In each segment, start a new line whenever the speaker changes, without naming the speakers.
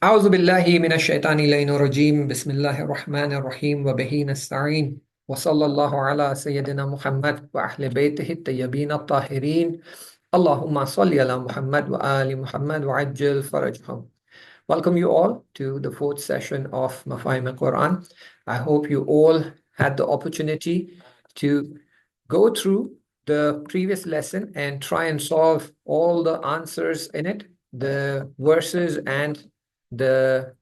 أعوذ بالله من الشيطان اللعين الرجيم بسم الله الرحمن الرحيم وبه نستعين وصلى الله على سيدنا محمد وأهل بيته الطيبين الطاهرين اللهم صل على محمد وآل محمد وعجل فرجهم. Welcome you all to the fourth session of Mafaheem Quran. I hope you all had the opportunity to go through the previous lesson and try and solve all the answers in it, the verses and the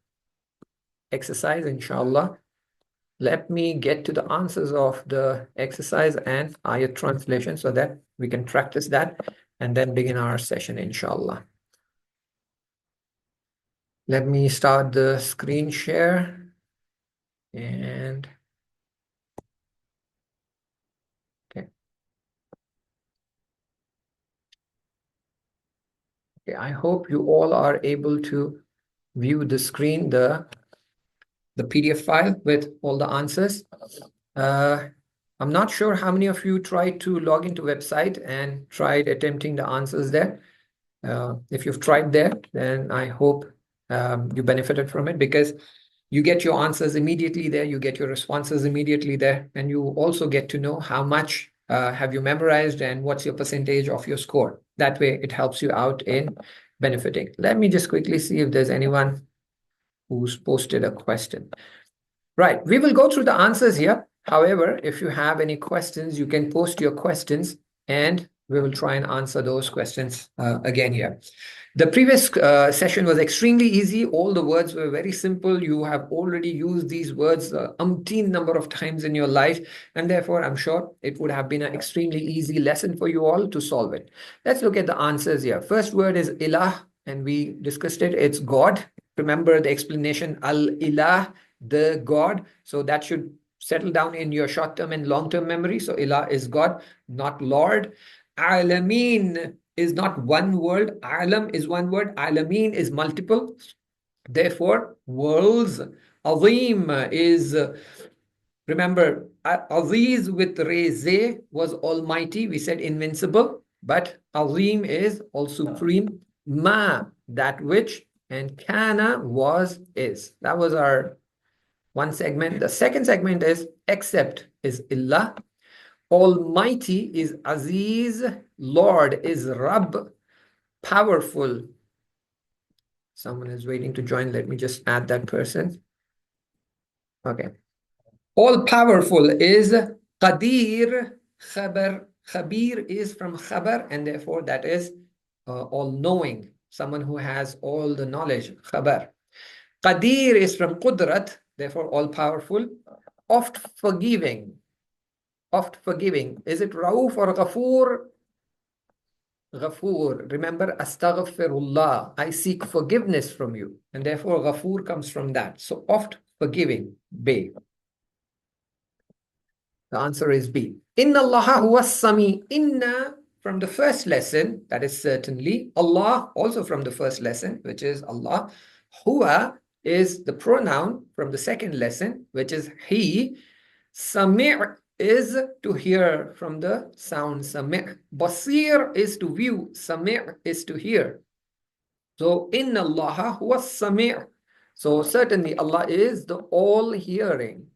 exercise, inshallah. Let me get to the answers of the exercise and ayat translation so that we can practice that and then begin our session, inshallah. Let me start the screen share and okay. Okay, I hope you all are able to view the screen, the PDF file with all the answers. I'm not sure how many of you tried to log into website and tried attempting the answers there. If you've tried there, then I hope you benefited from it because you get your answers immediately there, you get your responses immediately there, and you also get to know how much have you memorized and what's your percentage of your score. That way it helps you out in benefiting. Let me just quickly see if there's anyone who's posted a question. Right, we will go through the answers here. However, if you have any questions, you can post your questions and we will try and answer those questions again here. The previous session was extremely easy. All the words were very simple. You have already used these words umpteen number of times in your life, and therefore I'm sure it would have been an extremely easy lesson for you all to solve it. Let's look at the answers here. First word is ilah, and we discussed it. It's God. Remember the explanation, al-ilah, the God. So that should settle down in your short-term and long-term memory. So ilah is God, not Lord. Alameen is not one word. Alam is one word. Alameen is multiple. Therefore, worlds. Azim is, remember, Aziz with Reze was almighty. We said invincible, but Azim is all supreme. Ma, that which, and Kana was, is. That was our one segment. The second segment is except is illah. Almighty is Aziz. Lord is Rabb. Powerful. Someone is waiting to join. Let me just add that person. Okay. All powerful is Qadir. Khabar. Khabir is from Khabar, and therefore that is all knowing. Someone who has all the knowledge. Khabar. Qadir is from Qudrat, therefore all powerful. Oft forgiving. Oft forgiving. Is it Rauf or Ghafoor? Ghafoor. Remember, astaghfirullah. I seek forgiveness from you. And therefore, Ghafoor comes from that. So oft forgiving. B. The answer is B. Inna Allah huwa sami. Inna from the first lesson, that is certainly. Allah also from the first lesson, which is Allah. Huwa is the pronoun from the second lesson, which is he. Sami' is to hear from the sound sami'. Basir is to view. Sami' is to hear. So, inna Allah huwa sami'. So, certainly Allah is the all-hearing.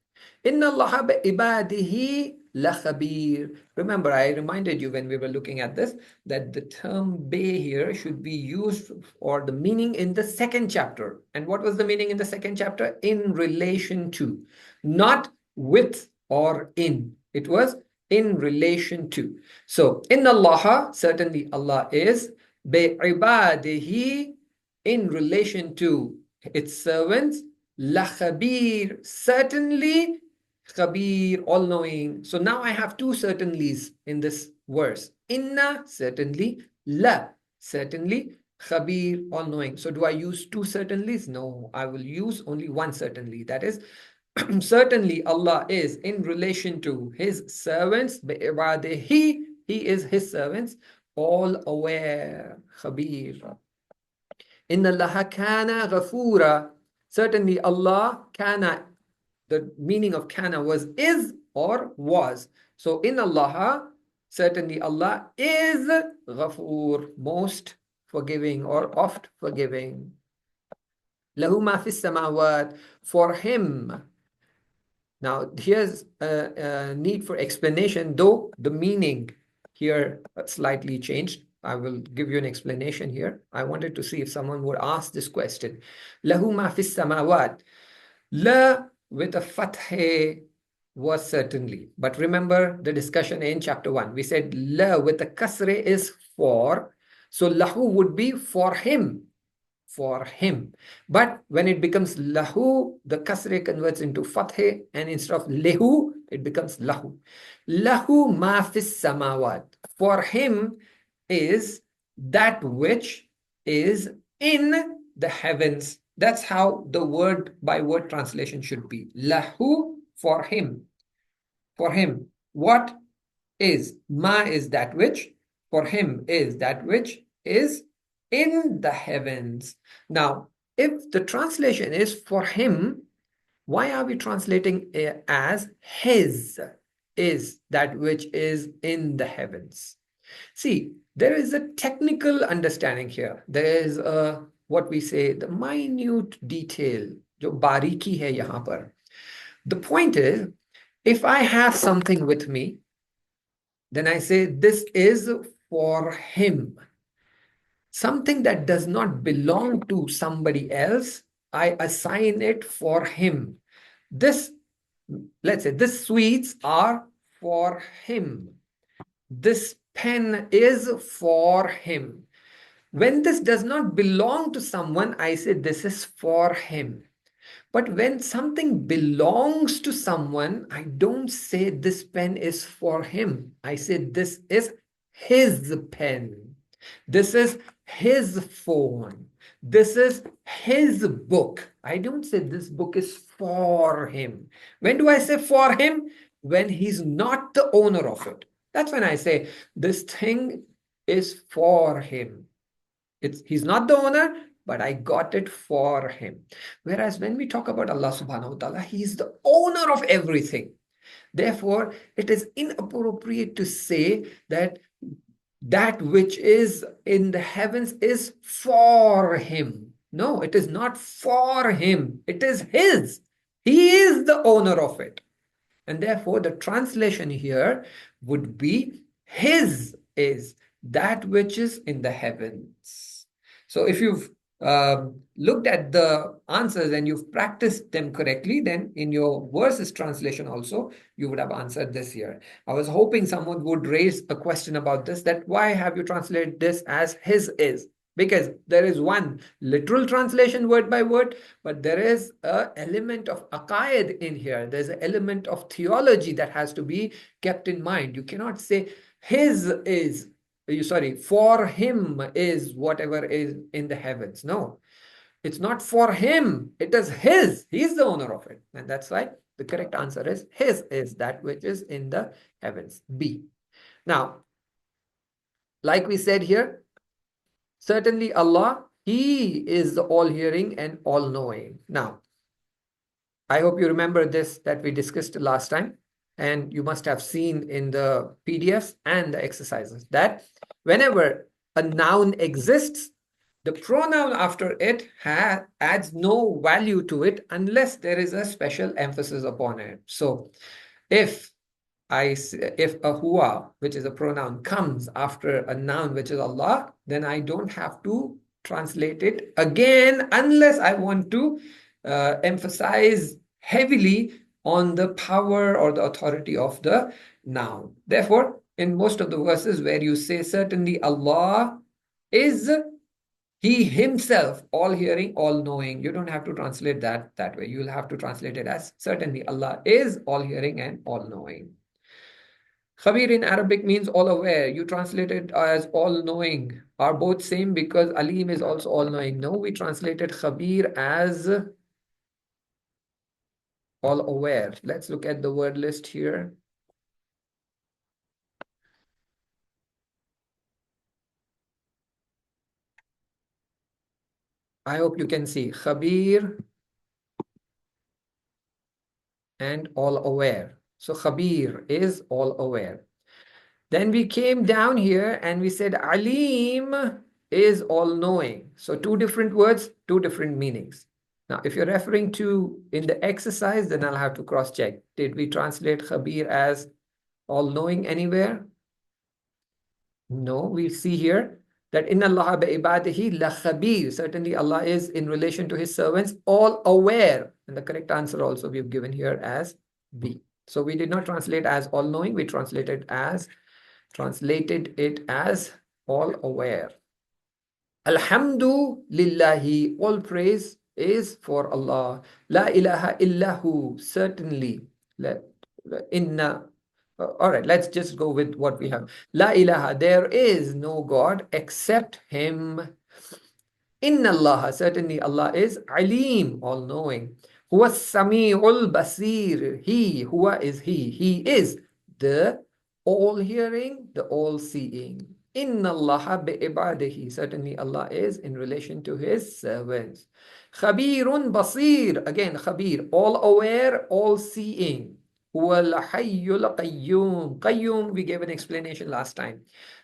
Inna Allah bi ibadihi la khabir. Remember, I reminded you when we were looking at this that the term be here should be used for the meaning in the second chapter. And what was the meaning in the second chapter? In relation to, not with or in. It was in relation to. So, inna Allah, certainly Allah is, bi ibadihi, in relation to its servants, la khabir, certainly, khabir, all knowing. So now I have two certainlys in this verse. Inna, certainly, la, certainly, khabir, all knowing. So do I use two certainlys? No, I will use only one certainly. That is, certainly Allah is in relation to his servants, he is his servants, all aware, khabir. Inna Allah kana ghafura. Certainly Allah kana, the meaning of kana was is or was. So in Allah, certainly Allah is Ghafoor, most forgiving or oft forgiving. Lahu ma fis samawat, for him. Now, here's a need for explanation, though the meaning here slightly changed. I will give you an explanation here. I wanted to see if someone would ask this question. Lahu ma fis samawat. La with a fathe was certainly. But remember the discussion in chapter 1. We said la with a kasre is for. So lahu would be for him, for him. But when it becomes lahu, the kasre converts into fathe, and instead of lehu, it becomes lahu. Lahu ma fis samawat. For him is that which is in the heavens. That's how the word by word translation should be. Lahu, for him. For him. What is? Ma is that which. For him is that which is in the heavens. Now, if the translation is for him, why are we translating it as his? Is that which is in the heavens. See, there is a technical understanding here. There is a what we say the minute detail, जो बारीकी है यहाँ पर. The point is, if I have something with me, then I say this is for him. Something that does not belong to somebody else, I assign it for him. This, let's say, this sweets are for him. This pen is for him. When this does not belong to someone, I say this is for him. But when something belongs to someone, I don't say this pen is for him. I say this is his pen. This is his phone. This is his book. I don't say this book is for him. When do I say for him? When he's not the owner of it. That's when I say this thing is for him. He's not the owner, but I got it for him. Whereas when we talk about Allah subhanahu wa ta'ala, he is the owner of everything. Therefore, it is inappropriate to say that that which is in the heavens is for him. No, it is not for him. It is his. He is the owner of it. And therefore, the translation here would be his is that which is in the heavens. So if you've looked at the answers and you've practiced them correctly, then in your verses translation also, you would have answered this here. I was hoping someone would raise a question about this, that why have you translated this as his is? Because there is one literal translation word by word, but there is an element of aqaid in here. There's an element of theology that has to be kept in mind. You cannot say his is, sorry, for him is whatever is in the heavens. No, it's not for him. It is his. He's the owner of it. And that's why the correct answer is his is that which is in the heavens. B. Now, like we said here, certainly Allah, he is the all-hearing and all-knowing. Now, I hope you remember this that we discussed last time, and you must have seen in the PDFs and the exercises that whenever a noun exists, the pronoun after it adds no value to it unless there is a special emphasis upon it. So if if a huwa, which is a pronoun, comes after a noun, which is Allah, then I don't have to translate it again unless I want to emphasize heavily on the power or the authority of the noun. Therefore, in most of the verses where you say certainly Allah is he himself, all hearing, all knowing, you don't have to translate that way. You'll have to translate it as certainly Allah is all hearing and all knowing. Khabir in Arabic means all aware. You translate it as all knowing. Are both same because Alim is also all knowing? No, we translated Khabir as all aware. Let's look at the word list here. I hope you can see Khabir and all aware. So Khabir is all aware. Then we came down here and we said Alim is all knowing. So two different words, two different meanings. Now, if you're referring to in the exercise, then I'll have to cross-check. Did we translate Khabir as all-knowing anywhere? No, we see here that Inna Allah bi ibadihi la khabir. Certainly Allah is in relation to his servants all aware. And the correct answer also we've given here as B. So we did not translate as all knowing, we translated it as all aware. Alhamdulillahi, all praise is for Allah. La ilaha illahu, certainly. Inna. All right, let's just go with what we have. La ilaha, there is no God except Him. Inna Allah, certainly Allah is Alim, all knowing. Huwa Sami'ul Basir, He, Huwa is He is the all hearing, the all seeing. Inna Allah bi ibadihi, certainly Allah is in relation to His servants. Khabirun Basir, again Khabir, all aware, all seeing. Huwa al-Hayyul Qayyum. Qayyum, we gave an explanation last time.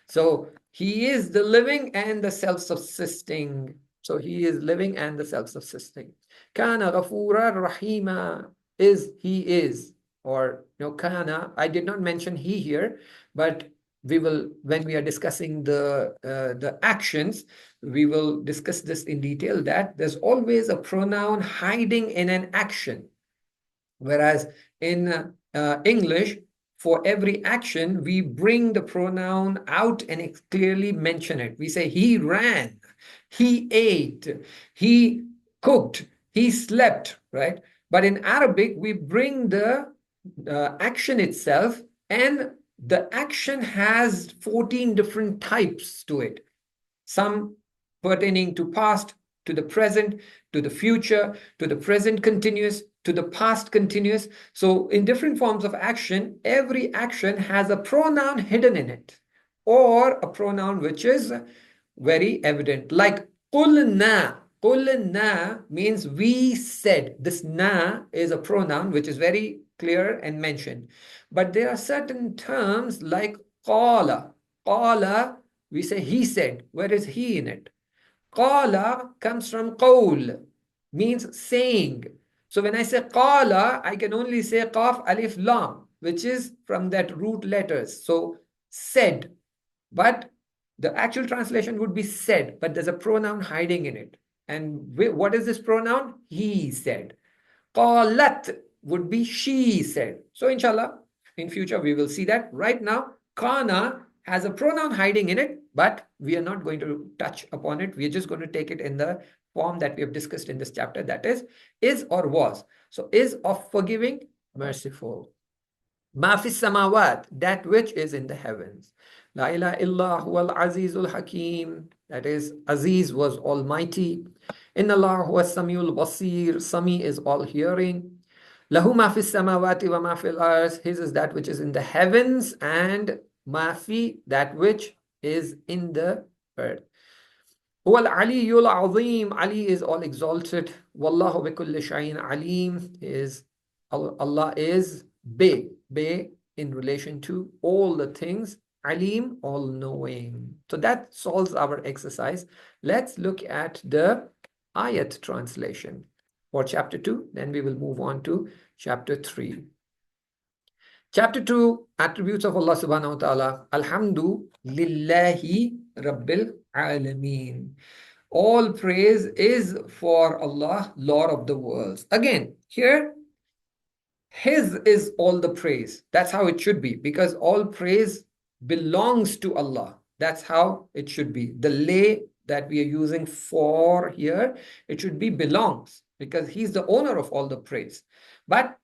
So He is the living and the self-subsisting. So he is living and the self-subsisting. Kana ghafura rahima, he is, or kana, I did not mention he here, but we will, when we are discussing the actions, we will discuss this in detail, that there's always a pronoun hiding in an action. Whereas in English, for every action, we bring the pronoun out and clearly mention it. We say he ran, he ate, he cooked, he slept, right? But in Arabic, we bring the action itself, and the action has 14 different types to it. Some pertaining to past, to the present, to the future, to the present continuous, to the past continuous. So in different forms of action, every action has a pronoun hidden in it, or a pronoun which is very evident, like qulna. Qulna means we said. This na is a pronoun which is very clear and mentioned. But there are certain terms like qala. Qala, we say he said. Where is he in it? Qala comes from qawl, means saying. So when I say qala, I can only say qaf alif lam, which is from that root letters. So said. But the actual translation would be said, but there's a pronoun hiding in it. And what is this pronoun? He said. Qalat would be she said. So inshallah, in future we will see that. Right now, kana has a pronoun hiding in it, but we are not going to touch upon it. We are just going to take it in the form that we have discussed in this chapter, that is or was. So is of forgiving, merciful. Ma fis samawat, that which is in the heavens. La ilaha illa huwal azizul hakim, that is, Aziz was almighty. Inna Allah huwa samiul basir, Sami is all hearing. Lahu ma fis samawati wa ma fil ars, his is that which is in the heavens, and ma fi, that which is in the earth. Huwa al-aliyyul azim, Ali is all exalted. Wallahu bi kulli shay'in alim, is Allah is big in relation to all the things. Alim, all knowing. So that solves our exercise. Let's look at the ayat translation for chapter 2. Then we will move on to chapter 3. Chapter 2, attributes of Allah subhanahu wa ta'ala. Alhamdulillahi Rabbil Alameen. All praise is for Allah, Lord of the worlds. Again, here, His is all the praise. That's how it should be, because all praise belongs to Allah. That's how it should be. The lay that we are using for here, it should be belongs, because He's the owner of all the praise. But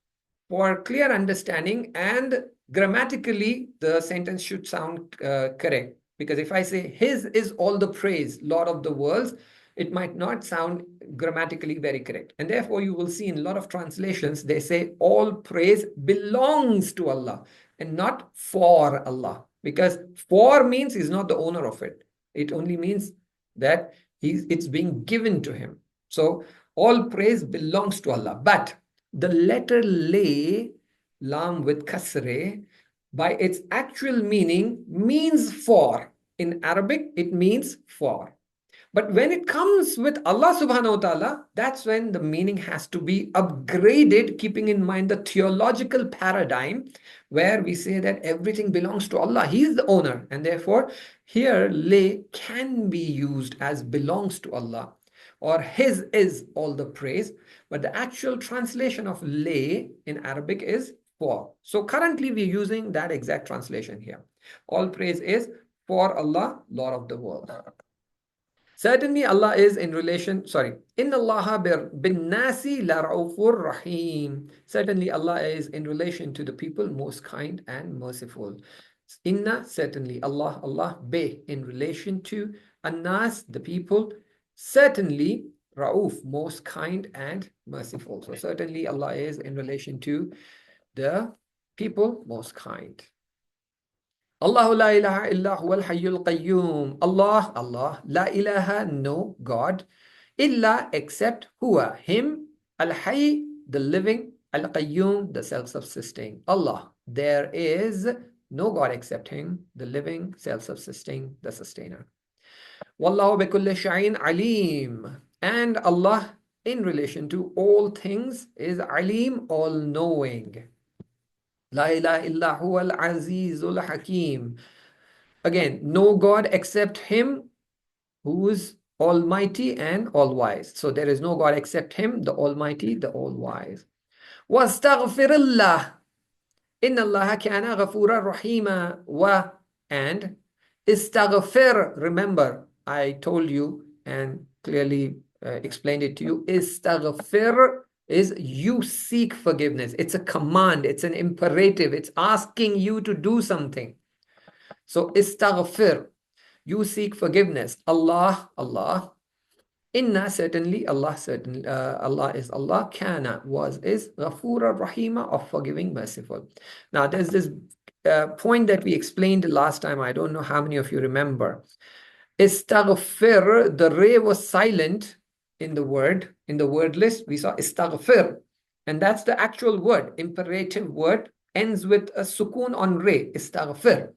for clear understanding and grammatically, the sentence should sound correct. Because if I say His is all the praise, Lord of the worlds, it might not sound grammatically very correct. And therefore, you will see in a lot of translations, they say all praise belongs to Allah and not for Allah. Because for means He's not the owner of it. It only means that it's being given to Him. So all praise belongs to Allah. But the letter lay, lam with kasre, by its actual meaning means for. In Arabic, it means for. But when it comes with Allah subhanahu wa ta'ala, that's when the meaning has to be upgraded, keeping in mind the theological paradigm where we say that everything belongs to Allah. He is the owner. And therefore, here lay can be used as belongs to Allah, or His is all the praise. But the actual translation of lay in Arabic is for. So currently we're using that exact translation here. All praise is for Allah, Lord of the world. Certainly, Allah is in relation, sorry, Inna Allah bin nasi la ra'ufur rahim. Certainly, Allah is in relation to the people most kind and merciful. Inna, certainly, Allah be, in relation to Annas, the people, certainly, Ra'uf, most kind and merciful. So, certainly, Allah is in relation to the people most kind. Allah la ilaha illa huwal hayyul qayyum. Allah, la ilaha, no God, illa, except huwa, him, al hayy, the living, al qayyum, the self-subsisting. Allah, there is no God except him, the living, self-subsisting, the sustainer. Wallahu bi kulli shay'in alim. And Allah, in relation to all things, is alim, all-knowing. La ilaha illa huwal azizul hakim. Again, no God except Him who is Almighty and All-Wise. So there is no God except Him, the Almighty, the All-Wise. Wastaghfirullah. Inna Allah kana ghafura rahima. Wa, and istaghfir. Remember, I told you and clearly explained it to you. Istaghfir is you seek forgiveness. It's a command. It's an imperative. It's asking you to do something. So istaghfir, you seek forgiveness. Allah. Inna, certainly, Allah is Allah. Kana, was, is, Ghafura Rahima, of forgiving, merciful. Now, there's this point that we explained last time. I don't know how many of you remember. Istaghfir, the re was silent in the word list. We saw istaghfir, and that's the actual word, imperative word, ends with a sukun on re, istaghfir.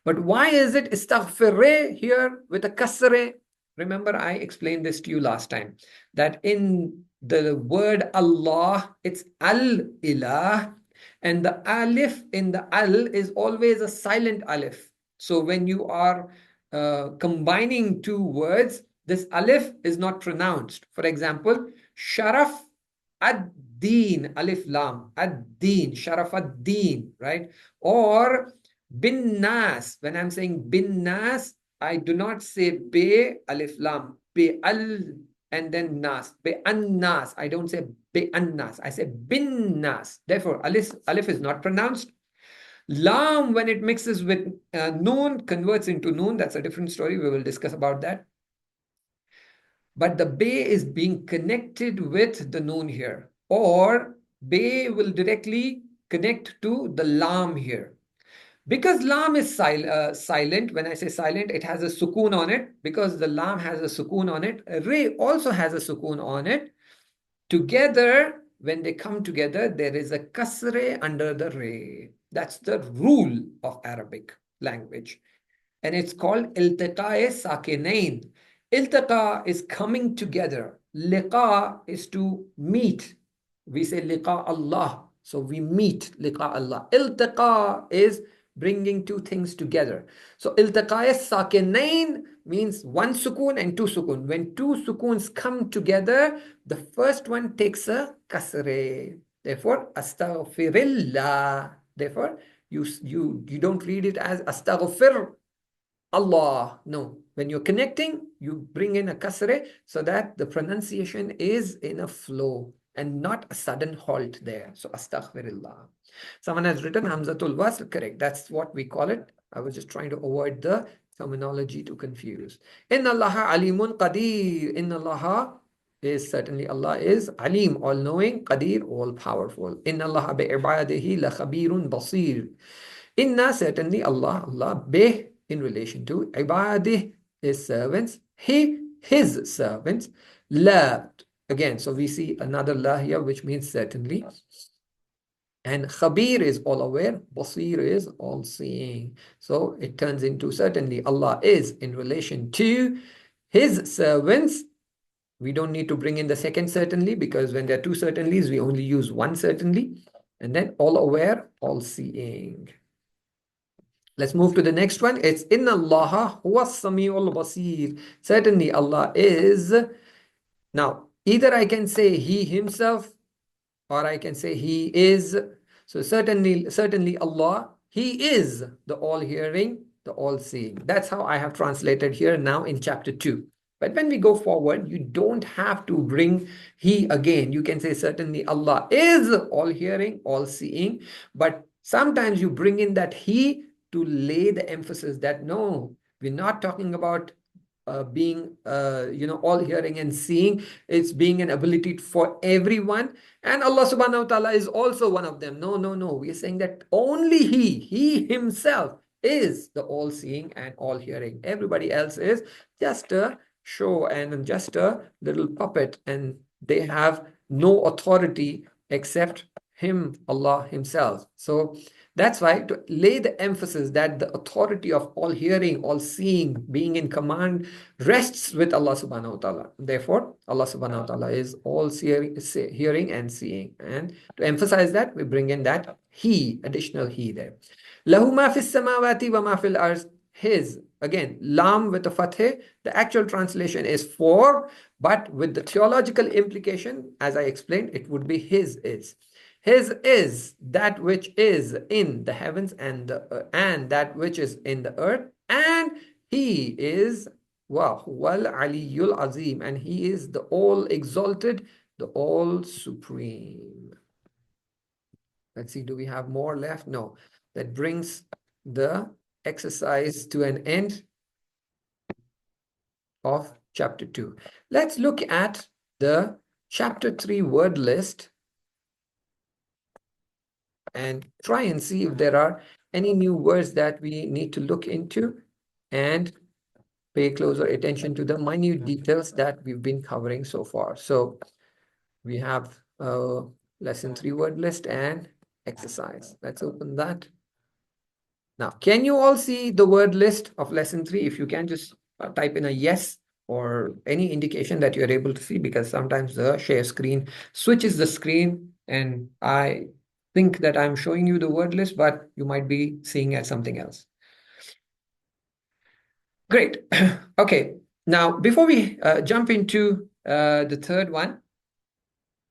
But why is it istaghfir here with a kasre? Remember, I explained this to you last time, that in the word Allah, it's al-ilah, and the alif in the al is always a silent alif. So when you are combining two words, this alif is not pronounced. For example, sharaf ad-din, alif lam, ad-din, sharaf ad-din, right? Or bin nas, when I'm saying bin nas, I do not say be alif lam, be al and then nas, be an nas. I don't say be an nas, I say bin nas. Therefore, alif is not pronounced. Lam, when it mixes with noon, converts into noon. That's a different story. We will discuss about that. But the be is being connected with the noon here, or be will directly connect to the lam here. Because lam is silent, when I say silent, it has a sukoon on it. Because the lam has a sukoon on it, re also has a sukoon on it. Together, when they come together, there is a kasre under the re. That's the rule of Arabic language. And it's called iltiqa'i sakinain. Iltiqa is coming together. Liqa is to meet. We say liqa Allah. So we meet liqa Allah. Iltiqa is bringing two things together. So iltiqa'i sakinain means one sukoon and two sukoon. When two sukoons come together, the first one takes a kasre. Therefore, astaghfirillah. Therefore, you don't read it as astaghfir Allah. No. When you're connecting, you bring in a kasre so that the pronunciation is in a flow and not a sudden halt there. So astaghfirullah. Someone has written Hamzatul Wasl. Correct. That's what we call it. I was just trying to avoid the terminology to confuse. Inna Allaha alimun qadir. Inna Allaha is certainly Allah is alim, all-knowing, qadir, all-powerful. Inna Allaha bi'ibadihi la khabirun basir. Inna, certainly Allah bih, in relation to ibadih, his servants, his servants, la, again, so we see another la here, which means certainly. And khabir is all aware, basir is all seeing. So it turns into certainly Allah is in relation to his servants. We don't need to bring in the second certainly, because when there are two certainties, we only use one certainly. And then all aware, all seeing. Let's move to the next one. It's Inna Allaha huwa samiul basir. Certainly Allah is. Now, either I can say he himself, or I can say he is. So certainly Allah, he is the all-hearing, the all-seeing. That's how I have translated here now in chapter 2. But when we go forward, you don't have to bring he again. You can say certainly Allah is all-hearing, all-seeing. But sometimes you bring in that he to lay the emphasis that no, we're not talking about being all hearing and seeing. It's being an ability for everyone, and Allah subhanahu wa ta'ala is also one of them. No, we are saying that only he himself is the all seeing and all hearing. Everybody else is just a show and just a little puppet, and they have no authority except him, Allah himself. So that's why, to lay the emphasis that the authority of all hearing, all seeing, being in command rests with Allah subhanahu wa ta'ala. Therefore, Allah subhanahu wa ta'ala is all hearing and seeing. And to emphasize that, we bring in that he, additional he there. Lahu ma fis samawati wa ma fil ard. His. Again, lam with the fatheh. The actual translation is for, but with the theological implication, as I explained, it would be his is. His is that which is in the heavens and that which is in the earth, and he is wal aliyul azim, and he is the all exalted, the all supreme. Let's see, do we have more left? No. That brings the exercise to an end of chapter 2. Let's look at the chapter 3 word list and try and see if there are any new words that we need to look into and pay closer attention to the minute details that we've been covering so far. So we have lesson 3 word list and exercise. Let's open that. Now, can you all see the word list of lesson 3? If you can just type in a yes or any indication that you're able to see, because sometimes the share screen switches the screen and I think that I'm showing you the word list, but you might be seeing as something else. Great. Okay. Now, before we jump into the third one,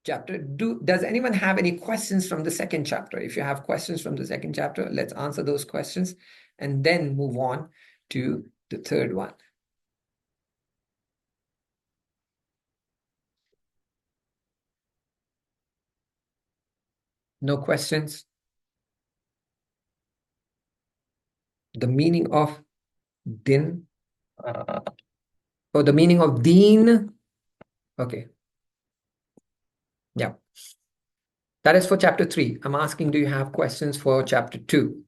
chapter, does anyone have any questions from the second chapter? If you have questions from the second chapter, let's answer those questions and then move on to the third one. No questions? The meaning of din? Or the meaning of deen? Okay. Yeah. That is for chapter 3. I'm asking, do you have questions for chapter 2?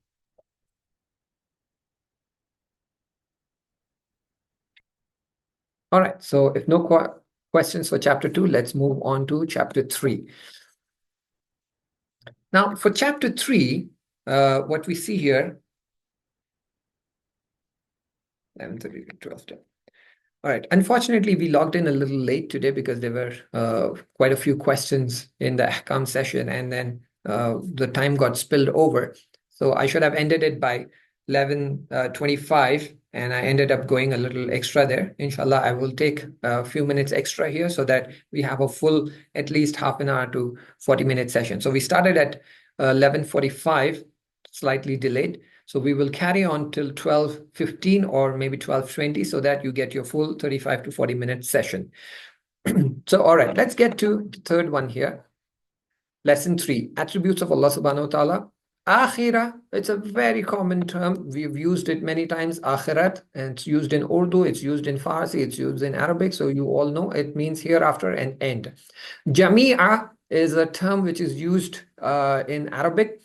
All right. So if no questions for chapter 2, let's move on to chapter 3. Now, for chapter 3, what we see here, 11:30 to 12:10. All right. Unfortunately, we logged in a little late today because there were quite a few questions in the Ahkam session, and then the time got spilled over. So I should have ended it by 11:25, and I ended up going a little extra there. Inshallah, I will take a few minutes extra here so that we have a full, at least half an hour to 40-minute session. So we started at 11:45, slightly delayed. So we will carry on till 12:15 or maybe 12:20 so that you get your full 35 to 40-minute session. So, all right, let's get to the third one here. Lesson 3, attributes of Allah subhanahu wa ta'ala. Akhirah, it's a very common term. We've used it many times, akhirat, and it's used in Urdu, it's used in Farsi, it's used in Arabic. So you all know it means hereafter and end. Jami'a is a term which is used in Arabic.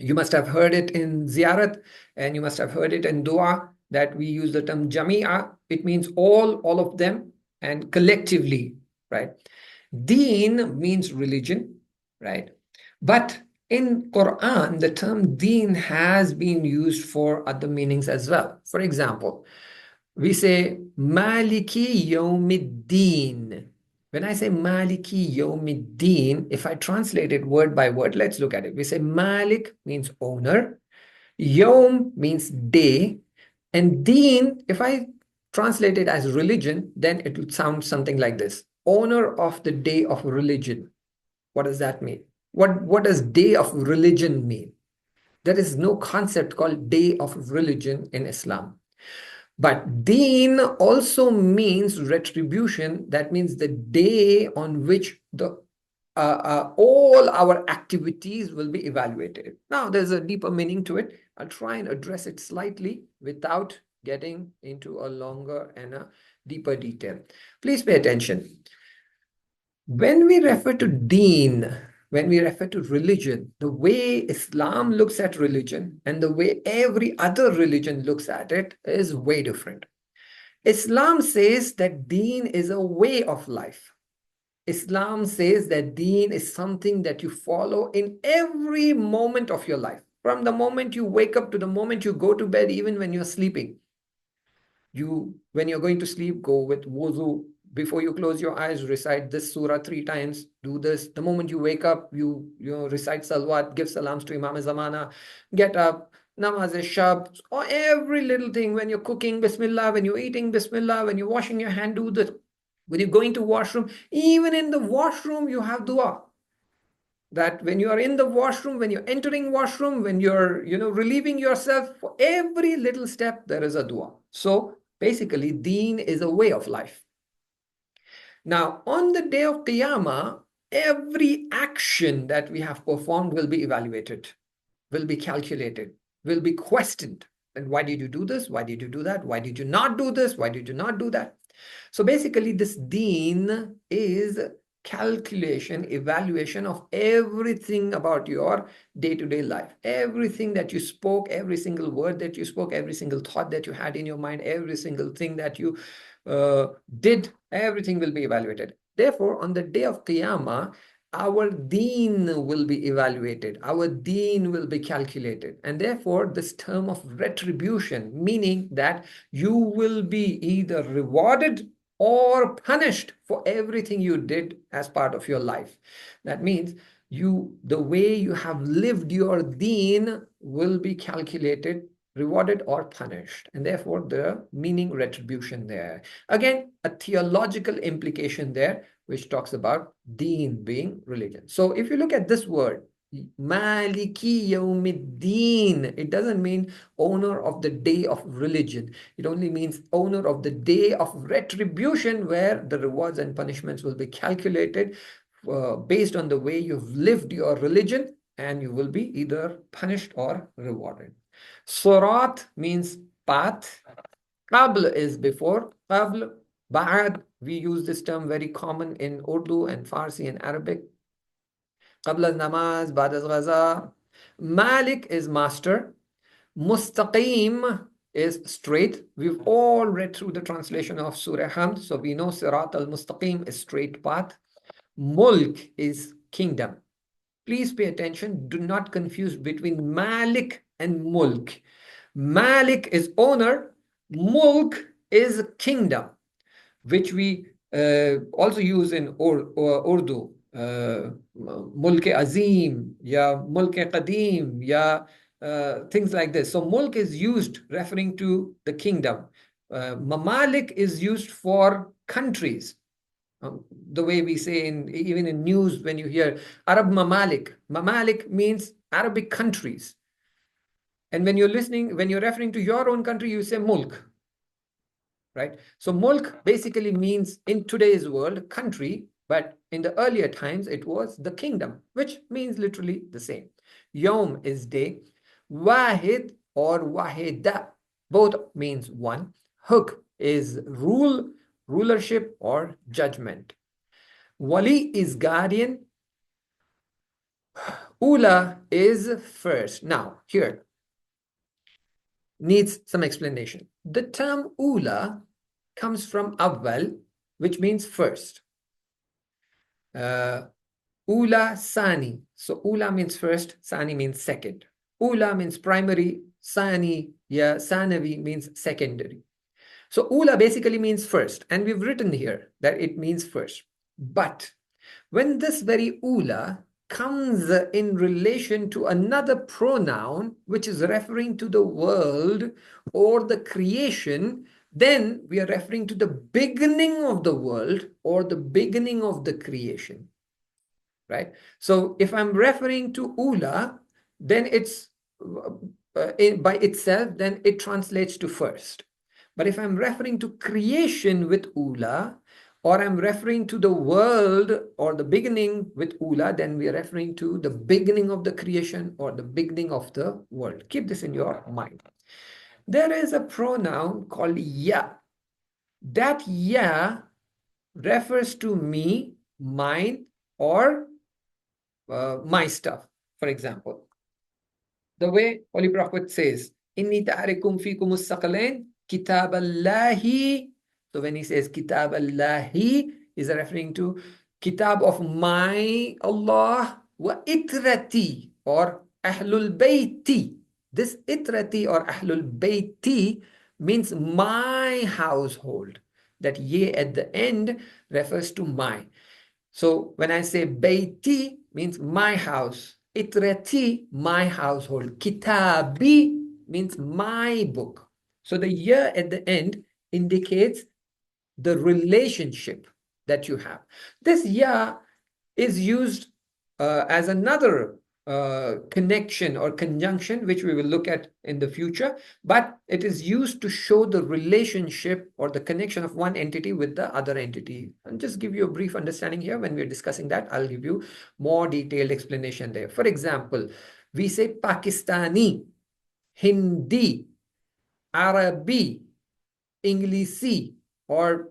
You must have heard it in ziyarat, and you must have heard it in dua, that we use the term jami'a. It means all of them and collectively, right? Deen means religion, right? But in Quran, the term deen has been used for other meanings as well. For example, We say Maliki Yawmiddin. When I say Maliki Yawmiddin, if I translate it word by word, let's look at it. We say Malik means owner, Yom means day, and Deen, if I translate it as religion, then it would sound something like this. Owner of the day of religion. What does that mean? What does day of religion mean? There is no concept called day of religion in Islam. But deen also means retribution. That means the day on which all our activities will be evaluated. Now, there's a deeper meaning to it. I'll try and address it slightly without getting into a longer and a deeper detail. Please pay attention. When we refer to deen, when we refer to religion, the way Islam looks at religion and the way every other religion looks at it is way different. Islam says that deen is a way of life. Islam says that deen is something that you follow in every moment of your life. From the moment you wake up to the moment you go to bed, even when you're sleeping. When you're going to sleep, go with wuzu. Before you close your eyes, recite this surah 3 times. Do this. The moment you wake up, you recite salawat, give salams to Imam Zamana, get up, namaz shab, or every little thing. When you're cooking, bismillah. When you're eating, bismillah. When you're washing your hand, do this. When you're going to washroom, even in the washroom, you have dua. That when you are in the washroom, when you're entering washroom, when you're relieving yourself, for every little step there is a dua. So basically, deen is a way of life. Now, on the day of Qiyamah, every action that we have performed will be evaluated, will be calculated, will be questioned. And why did you do this? Why did you do that? Why did you not do this? Why did you not do that? So basically, this deen is calculation, evaluation of everything about your day-to-day life. Everything that you spoke, every single word that you spoke, every single thought that you had in your mind, every single thing that you did, everything will be evaluated. Therefore, on the day of Qiyamah, our deen will be evaluated, our deen will be calculated. And therefore, this term of retribution, meaning that you will be either rewarded or punished for everything you did as part of your life. That means the way you have lived your deen will be calculated, rewarded or punished. And therefore, the meaning retribution there. Again, a theological implication there, which talks about deen being religion. So if you look at this word, Maliki Yawmiddin, it doesn't mean owner of the day of religion. It only means owner of the day of retribution, where the rewards and punishments will be calculated based on the way you've lived your religion, and you will be either punished or rewarded. Surat means path. Qabl is before. Qabl, Ba'ad, we use this term very common in Urdu and Farsi and Arabic. Qabl al-namaz, Ba'd al-ghaza. Malik is master. Mustaqim is straight. We've all read through the translation of Surah Hamd, so we know Sirat al-Mustaqim is straight path. Mulk is kingdom. Please pay attention. Do not confuse between Malik and Mulk. Malik is owner. Mulk is kingdom, which we also use in Urdu. Mulk Azim, ya Mulk Qadim, ya things like this. So Mulk is used referring to the kingdom. Mamalik is used for countries. The way we say even in news, when you hear Arab Mamalik, Mamalik means Arabic countries. And when you're referring to your own country, you say Mulk, right? So Mulk basically means in today's world, country, but in the earlier times, it was the kingdom, which means literally the same. Yom is day. Wahid or Wahida, both means one. Huk is rule, rulership or judgment. Wali is guardian. Ula is first. Now, here needs some explanation. The term Ula comes from Awwal, which means first. Ula Sani. So Ula means first, Sani means second. Ula means primary, Sani, Sanavi means secondary. So ula basically means first, and we've written here that it means first. But when this very ula comes in relation to another pronoun which is referring to the world or the creation, then we are referring to the beginning of the world or the beginning of the creation, right? So if I'm referring to ula, then it's by itself, then it translates to first. But if I'm referring to creation with ula, or I'm referring to the world or the beginning with ula, then we are referring to the beginning of the creation or the beginning of the world. Keep this in your mind. There is a pronoun called ya. That ya refers to me, mine, or my stuff. For example, the way Holy Prophet says, Inni ta'arikum fikum as-saqalain, kitab Allahi. So when he says kitab Allahi, is referring to kitab of my Allah, wa itrati, or ahlul bayti. This itrati or ahlul bayti means my household. That ye at the end refers to my. So when I say bayti means my house, itrati, my household, kitabi means my book. So the ya at the end indicates the relationship that you have. This ya is used as another connection or conjunction, which we will look at in the future, but it is used to show the relationship or the connection of one entity with the other entity. And just give you a brief understanding here. When we're discussing that, I'll give you more detailed explanation there. For example, we say Pakistani, Hindi, Arabi, English, or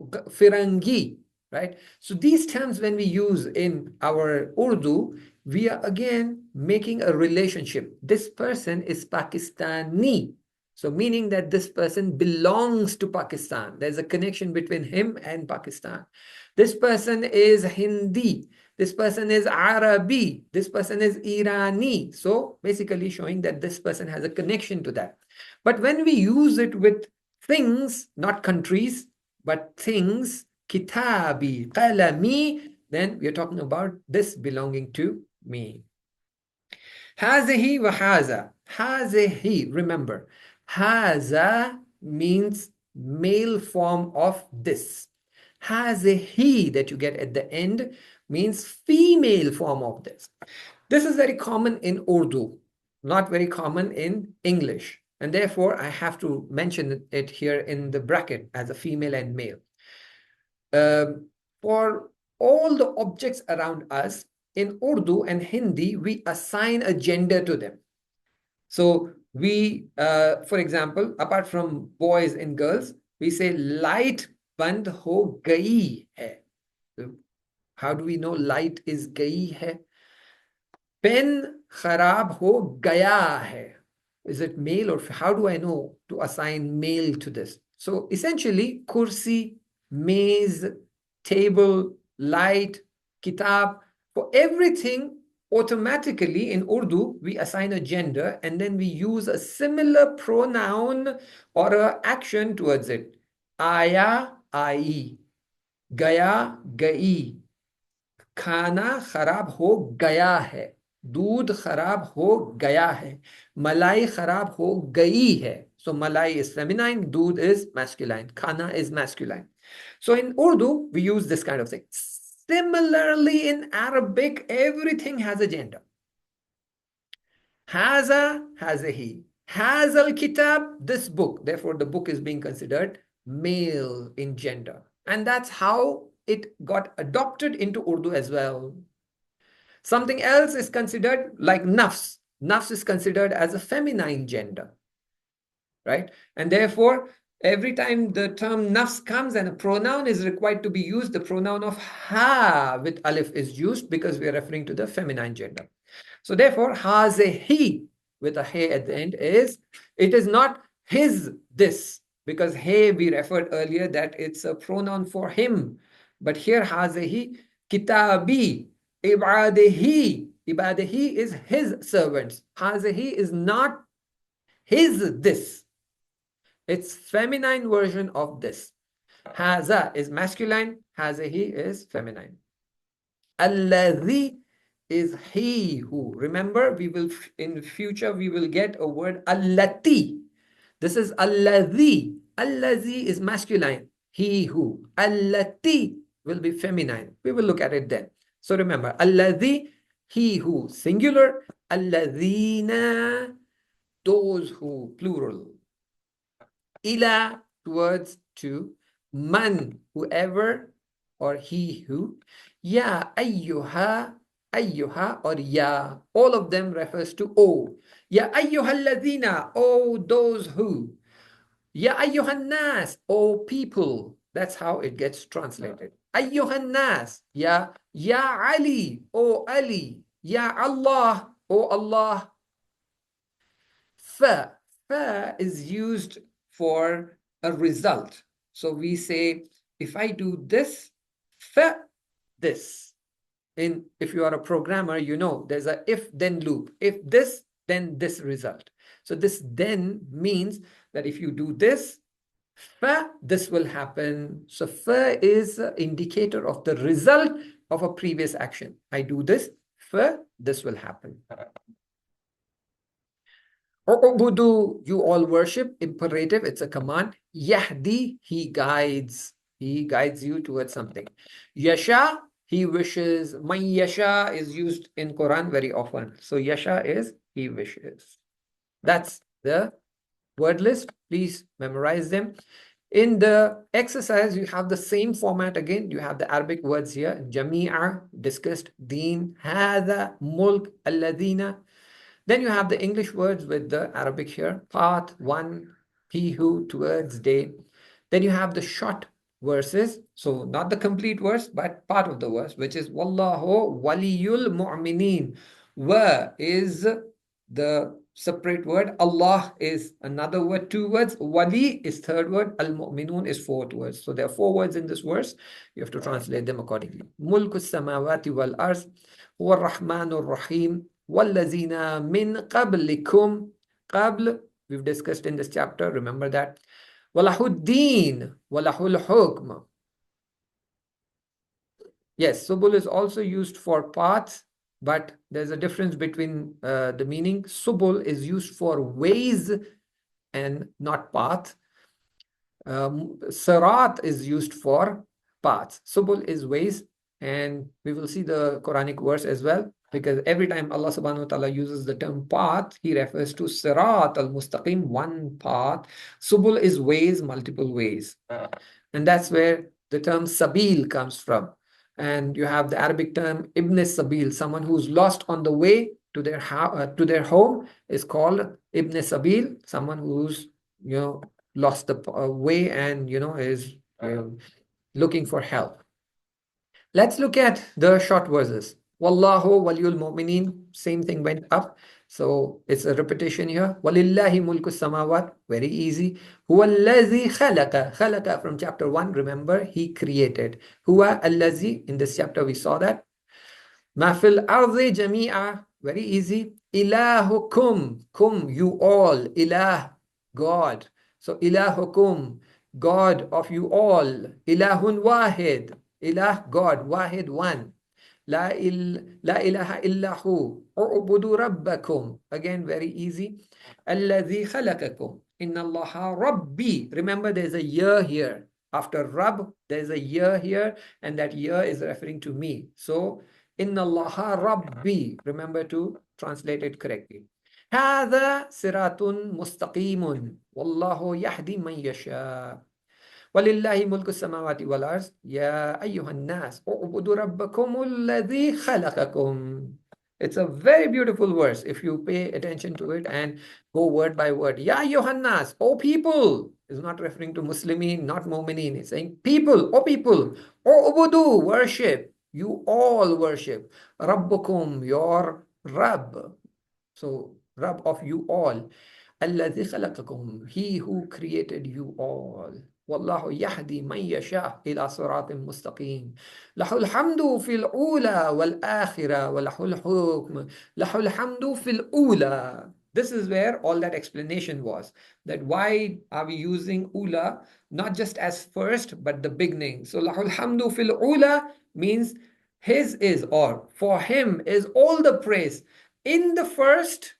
Firangi, right? So these terms, when we use in our Urdu, we are again making a relationship. This person is Pakistani. So meaning that this person belongs to Pakistan. There's a connection between him and Pakistan. This person is Hindi. This person is Arabi. This person is Irani. So basically showing that this person has a connection to that. But when we use it with things, not countries, but things, kitabi, qalami, then we are talking about this belonging to me. Hazihi wa haza. Hazihi, remember, haza means male form of this. Hazihi that you get at the end means female form of this. This is very common in Urdu, not very common in English. And therefore, I have to mention it here in the bracket as a female and male. For all the objects around us, in Urdu and Hindi, we assign a gender to them. So we, for example, apart from boys and girls, we say light band ho gayi hai. How do we know light is gayi hai? Pen kharab ho gaya hai. Is it male, or how do I know to assign male to this? So essentially, kursi, maze, table, light, kitab, for everything, automatically in Urdu, we assign a gender and then we use a similar pronoun or an action towards it. Aya, ai. Gaya, gai. खाना खराब हो गया है, दूध खराब हो गया है, मलाई खराब हो गई है. So malai is feminine, दूध is masculine, khana is masculine. So in Urdu, we use this kind of thing. Similarly, in Arabic, everything has a gender. Haza has a he. Hazal kitab, this book. Therefore, the book is being considered male in gender. And that's how it got adopted into Urdu as well. Something else is considered like nafs. Nafs is considered as a feminine gender, right? And therefore, every time the term nafs comes and a pronoun is required to be used, the pronoun of ha with alif is used because we are referring to the feminine gender. So therefore, hazehi with a he at the end is, it is not his this, because he we referred earlier that it's a pronoun for him. But here hazehi, kitabi, ibadehi. Ibadehi is his servants. Hazehi is not his this. It's feminine version of this. Haza is masculine, hazihi is feminine. Alladhi is he who. Remember, we will in future we will get a word allati. This is alladhi. Alladhi is masculine. He who. Allati will be feminine. We will look at it then. So remember, alladhi, he who, singular. Alladhina, those who, plural. Ila, towards, to. Man, whoever, or he who. Ya ayyuha, ayyuha, or ya. All of them refers to O. Ya ayyuhalladhina, oh those who. Ya ayyuhan nas, oh people. That's how it gets translated. Ayyuhan nas, ya Ali, oh Ali. Ya Allah, oh Allah. Fa, fa is used for a result. So we say, if I do this, fa this. If you are a programmer, you know there's a if then loop. If this, then this result. So this then means that if you do this, fa, this will happen. So fa is an indicator of the result of a previous action. I do this, fa, this will happen. U'budu, you all worship, imperative, it's a command. Yahdi, he guides. He guides you towards something. Yasha, he wishes. My yasha is used in Quran very often. So yasha is he wishes. That's the word list. Please memorize them. In the exercise, you have the same format again. You have the Arabic words here. Jami'a, discussed. Deen, hada, mulk, alladina. Then you have the English words with the Arabic here. Part one, he who, towards, day. Then you have the short verses. So not the complete verse, but part of the verse, which is Wallahu waliyul mu'minin. Wa is the separate word. Allah is another word, two words. Wali is third word. Al-mu'minun is fourth word. So there are four words in this verse. You have to translate them accordingly. Mulku samawati wal arz. Huwa ar-Rahmanur Rahim. وَالَّذِينَ مِنْ قَبْلِكُمْ قبل, we've discussed in this chapter, remember that. وَلَهُ الدِّينُ وَلَهُ الْحُكْمُ. Yes, subul is also used for paths, but there's a difference between the meaning. Subul is used for ways and not path. Sirat is used for paths. Subul is ways, and we will see the Quranic verse as well, because every time Allah subhanahu wa ta'ala uses the term path, he refers to Sirat al-Mustaqim, one path. Subul is ways, multiple ways. And that's where the term Sabil comes from. And you have the Arabic term Ibn Sabil, someone who's lost on the way to their home is called Ibn Sabil, someone who's, lost the way and, is looking for help. Let's look at the short verses. Wallahu waliyul mu'minin, same thing went up. So it's a repetition here. Walillahi mulku samawat, very easy. Huwa allazi khalaqa. Khalaqa from chapter 1, remember, he created. Huwa allazi, in this chapter we saw that. Ma fil ardi jami'a, very easy. Ilahukum, kum, you all. Ilah, God. So ilahukum, God of you all. Ilahun wahid. Ilah, God, wahid, one. La ilaha illahu. U'budu rabbakum. Again, very easy. Alladhi khalaqakum. Inna allaha rabbi. Remember, there's a year here. After Rabb, there's a year here, and that year is referring to me. So, Inna allaha rabbi. Remember to translate it correctly. هذا صراط مستقيم والله يهدي من يشاء ولله ملك السماوات والأرض يا أيها الناس اعبدوا ربكم الذي خلقكم. It's a very beautiful verse if you pay attention to it and go word by word. Ya ayyuhan nas, O people, is not referring to Muslimin, not Mu'minin. It's saying people, O people, O ubudu, worship. You all worship. Rabbukum, your Rabb. So, Rabb of you all. الذي خلقكم, he who created you all. والله يهدي من يشاء إلى صراط مستقيم. له الحمد في الأولى والآخرة وله الحكم. له الحمد في الأولى. This is where all that explanation was, that why are we using ula not just as first, but the beginning. So lahul hamdu fil ula means his is, or for him is all the praise in the first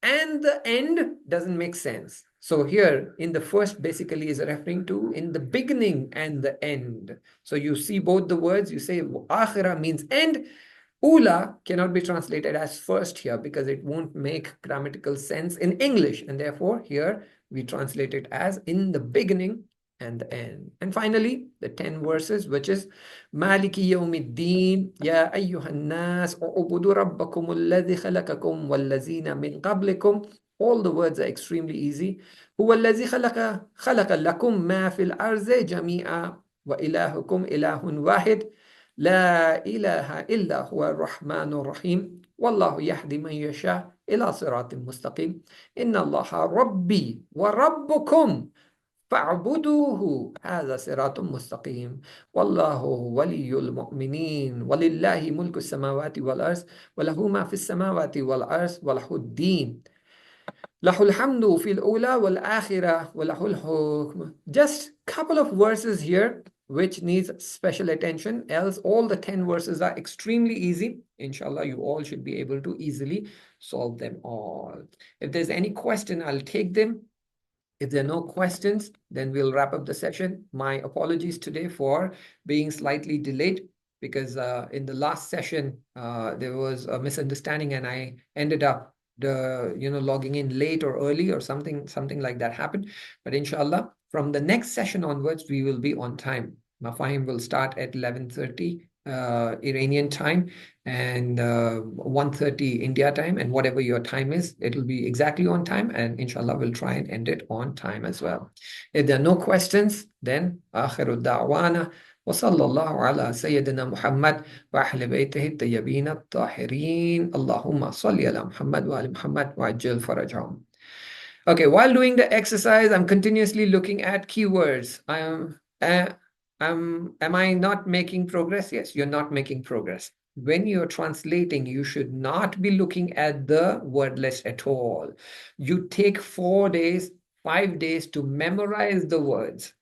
and the end doesn't make sense. So here in the first basically is referring to in the beginning and the end. So you see both the words, you say akhira means end. Ula cannot be translated as first here because it won't make grammatical sense in English. And therefore here we translate it as in the beginning and the end. And finally, the 10 verses, which is Maliki yawmiddin, Ya ayyuhan nas, u'budu rabbakum alladhi khalakakum wallazina min qablikum. All the words are extremely easy. هو الذي خلق لكم ما في الأرض جميعا وإلهكم إله واحد لا إله إلا هو الرحمن الرحيم والله يهدي من يشاء إلى صراط مستقيم إن الله ربي وربكم فاعبدوه هذا صراط مستقيم والله ولي المؤمنين ولله ملك السماوات والأرض وله ما في السماوات والأرض وله الدين له الحمد في الأولى والآخرة وله الحكم. Just couple of verses here which needs special attention, else all the 10 verses are extremely easy. Inshallah, you all should be able to easily solve them all. If there's any question, I'll take them. If there are no questions, then we'll wrap up the session. My apologies today for being slightly delayed because in the last session, there was a misunderstanding and I ended up logging in late or early or something like that happened. But inshallah, from the next session onwards, we will be on time. Mafaheem will start at 11:30 Iranian time and 1:30 India time, and whatever your time is, it will be exactly on time, and inshallah we'll try and end it on time as well. If there are no questions, then akhiru da'wana wa sallallahu ala sayyidina Muhammad wa ahli baytihi at-tayyibin at-tahirin. Allahumma salli ala Muhammad wa ali Muhammad wa ajil farajahum. Okay, while doing the exercise, I'm continuously looking at keywords. Am I not making progress? Yes, you're not making progress. When you're translating, you should not be looking at the word list at all. You take 4 days, 5 days to memorize the words.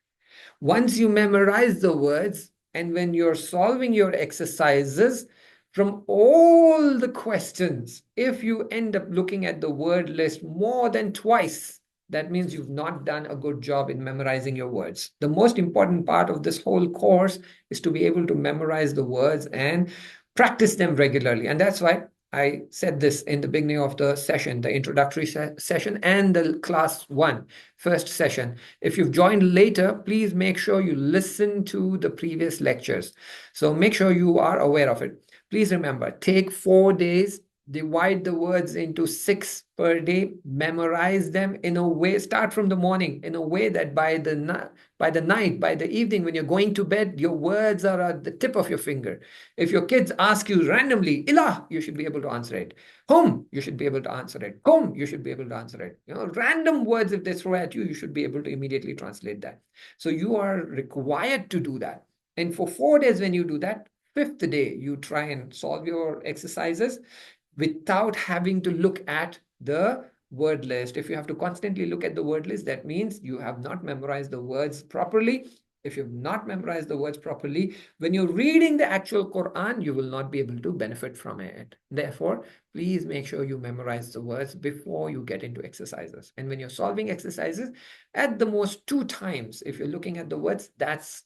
Once you memorize the words, and when you're solving your exercises, from all the questions, if you end up looking at the word list more than twice, that means you've not done a good job in memorizing your words. The most important part of this whole course is to be able to memorize the words and practice them regularly. And that's why I said this in the beginning of the session, the introductory session and the class 1 first session. If you've joined later, please make sure you listen to the previous lectures. So make sure you are aware of it. Please remember, take 4 days, divide the words into 6 per day, memorize them in a way, start from the morning in a way that by the night, by the evening, when you're going to bed, your words are at the tip of your finger. If your kids ask you randomly, Ilah, you should be able to answer it. Home, you should be able to answer it. Home, you should be able to answer it. Random words, if they throw at you, you should be able to immediately translate that. So you are required to do that. And for 4 days, when you do that, 5th day, you try and solve your exercises without having to look at the word list. If you have to constantly look at the word list, that means you have not memorized the words properly. If you've not memorized the words properly, when you're reading the actual Quran, you will not be able to benefit from it. Therefore, please make sure you memorize the words before you get into exercises. And when you're solving exercises, at the most 2 times, if you're looking at the words, that's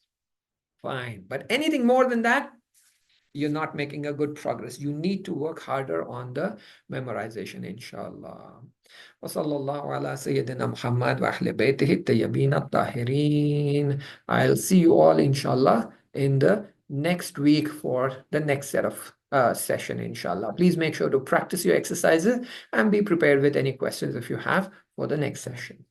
fine. But anything more than that, you're not making a good progress. You need to work harder on the memorization, inshallah. وصلى الله على سيدنا محمد وأهل بيته الطيبين الطاهرين. I'll see you all, inshallah, in the next week for the next set of session, inshallah. Please make sure to practice your exercises and be prepared with any questions if you have for the next session.